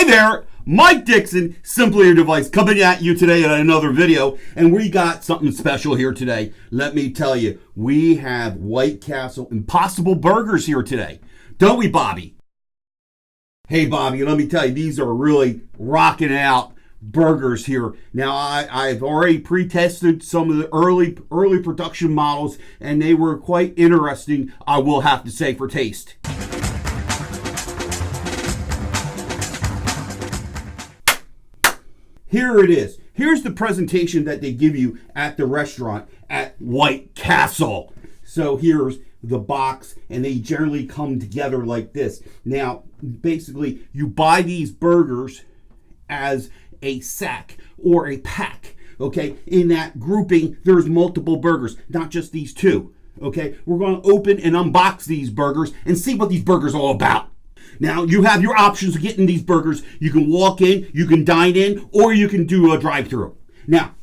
Hey there, Mike Dixon, Simply Your Device, coming at you today in another video, and we got something special here today. Let me tell you, we have White Castle Impossible Burgers here today. Don't we, Bobby? Hey, Bobby, let me tell you, these are really rocking out burgers here. Now, I've already pre-tested some of the early production models, and they were quite interesting, I will have to say, for taste. Here it is. Here's the presentation that they give you at the restaurant at White Castle. So here's the box, and they generally come together like this. Now, basically, you buy these burgers as a sack or a pack, okay? In that grouping, there's multiple burgers, not just these two, okay? We're going to open and unbox these burgers and see what these burgers are all about. Now, you have your options of getting these burgers. You can walk in, you can dine in, or you can do a drive-thru. Now,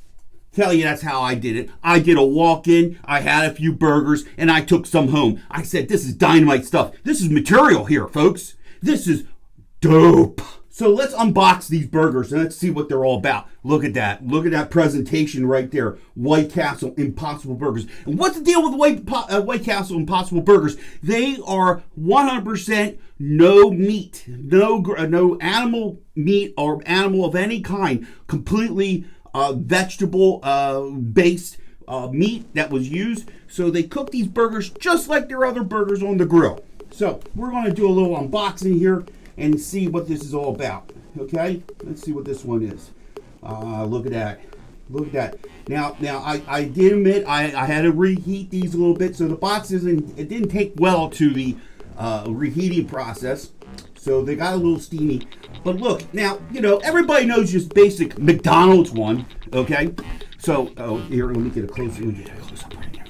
tell you that's how I did it. I did a walk-in, I had a few burgers, and I took some home. I said, this is dynamite stuff. This is material here, folks. This is dope. So let's unbox these burgers and let's see what they're all about. Look at that. Look at that presentation right there. White Castle Impossible Burgers. And what's the deal with White Castle Impossible Burgers? They are 100% no meat, no animal meat or animal of any kind. Completely vegetable based meat that was used. So they cook these burgers just like their other burgers on the grill. So we're going to do a little unboxing here and see what this is all about. Okay, let's see what this one is. Look at that. Look at that. Now I did admit I had to reheat these a little bit, so the box it didn't take well to the reheating process, so they got a little steamy. But look, now everybody knows just basic McDonald's one. Okay, so here, let me get a close up right here.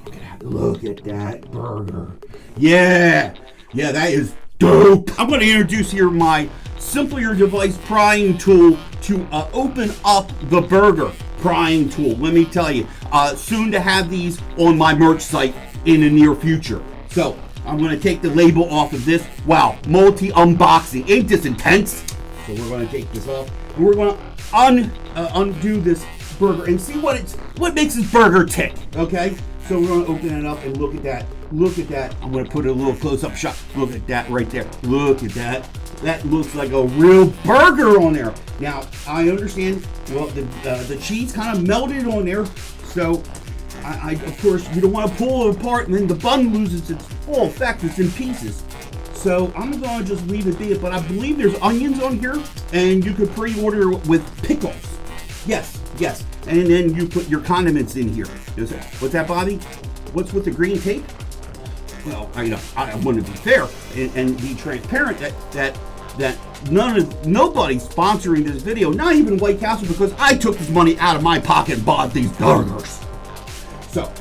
Look at that. Look at that burger. Yeah, that is dope. I'm going to introduce here my Simply Your Device prying tool to open up the burger prying tool. Let me tell you, soon to have these on my merch site in the near future. So I'm going to take the label off of this. Wow, multi-unboxing. Ain't this intense? So we're going to take this off and we're going to undo this burger and see what makes this burger tick. Okay, so we're going to open it up and look at that. Look at that. I'm going to put a little close-up shot. Look at that right there. Look at that. That looks like a real burger on there. Now, I understand, well, the cheese kind of melted on there. So, of course, you don't want to pull it apart and then the bun loses its full effect. It's in pieces. So, I'm going to just leave it be. But I believe there's onions on here. And you could pre-order with pickles. Yes. And then you put your condiments in here. What's that, Bobby? What's with the green tape? Well, I want to be fair and be transparent that nobody's sponsoring this video, not even White Castle, because I took this money out of my pocket and bought these burgers. So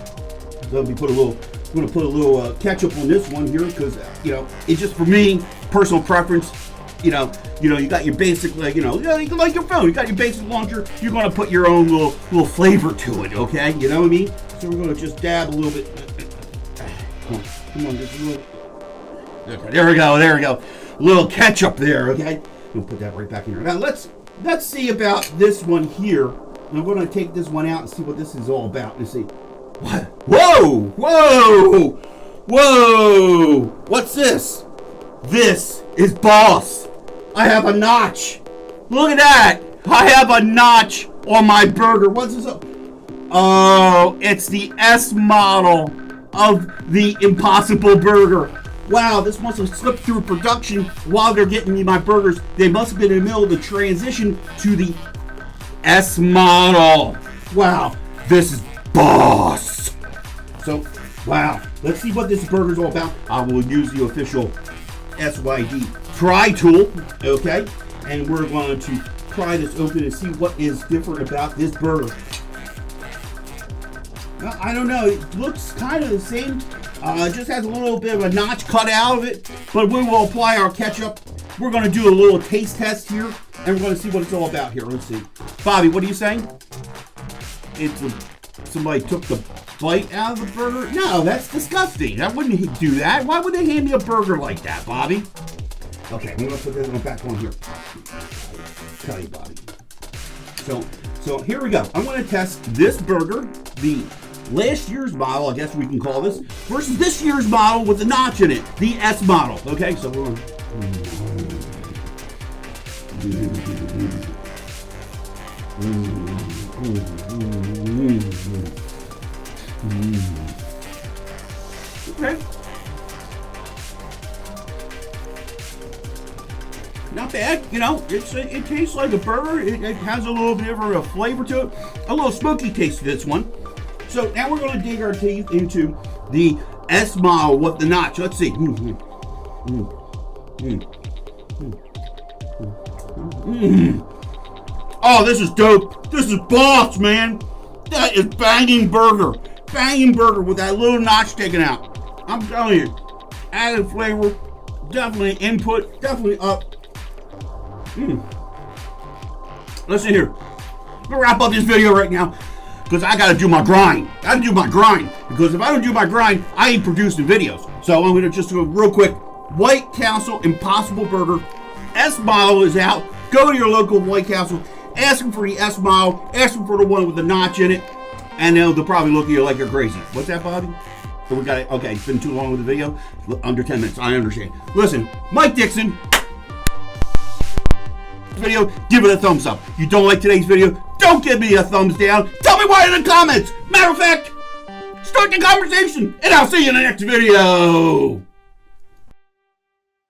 let me put a little ketchup on this one here because it's just for me, personal preference. You got your basic, like your phone, you got your basic launcher. You're gonna put your own little flavor to it, okay? You know what I mean? So we're gonna just dab a little bit. Come on, just a little. Okay, there we go. A little ketchup there, okay? We'll put that right back in here. Now let's see about this one here. I'm going to take this one out and see what this is all about. Let's see. What? Whoa! What's this? This is Boss. I have a notch. Look at that. I have a notch on my burger. What's this? Oh, it's the S model of the Impossible Burger. Wow, this must have slipped through production while they're getting me my burgers. They must have been in the middle of the transition to the S model. Wow, this is Boss. So, wow, let's see what this burger's all about. I will use the official SYD pry tool, okay? And we're going to pry this open and see what is different about this burger. I don't know, it looks kind of the same. It just has a little bit of a notch cut out of it, but we will apply our ketchup. We're going to do a little taste test here, and we're going to see what it's all about here. Let's see. Bobby, what are you saying? Somebody took the bite out of the burger? No, that's disgusting. I wouldn't do that. Why would they hand me a burger like that, Bobby? Okay, I'm gonna put this one back on here. Tell you, Bobby. So here we go. I'm gonna test this burger, the last year's model, I guess we can call this, versus this year's model with the notch in it, the S model. Okay, so we're gonna. Okay. Not bad, you know. It tastes like a burger. It has a little bit of a flavor to it, a little smoky taste to this one. So now we're going to dig our teeth into the S model with the notch. Let's see. Oh, this is dope. This is boss, man. That is banging burger. Banging burger with that little notch taken out. I'm telling you, added flavor, definitely input, definitely up. Listen here. I'm gonna wrap up this video right now because I gotta do my grind. Because if I don't do my grind, I ain't producing videos. So I'm gonna just do a real quick White Castle Impossible Burger. S model is out. Go to your local White Castle. Ask them for the S model. Ask them for the one with the notch in it. And they'll probably look at you like you're crazy. What's that, Bobby? So we got it. Okay, it's been too long with the video. Under 10 minutes. I understand. Listen, Mike Dixon. Video, give it a thumbs up. You don't like today's video, don't give me a thumbs down. Tell me why in the comments. Matter of fact, start the conversation, and I'll see you in the next video.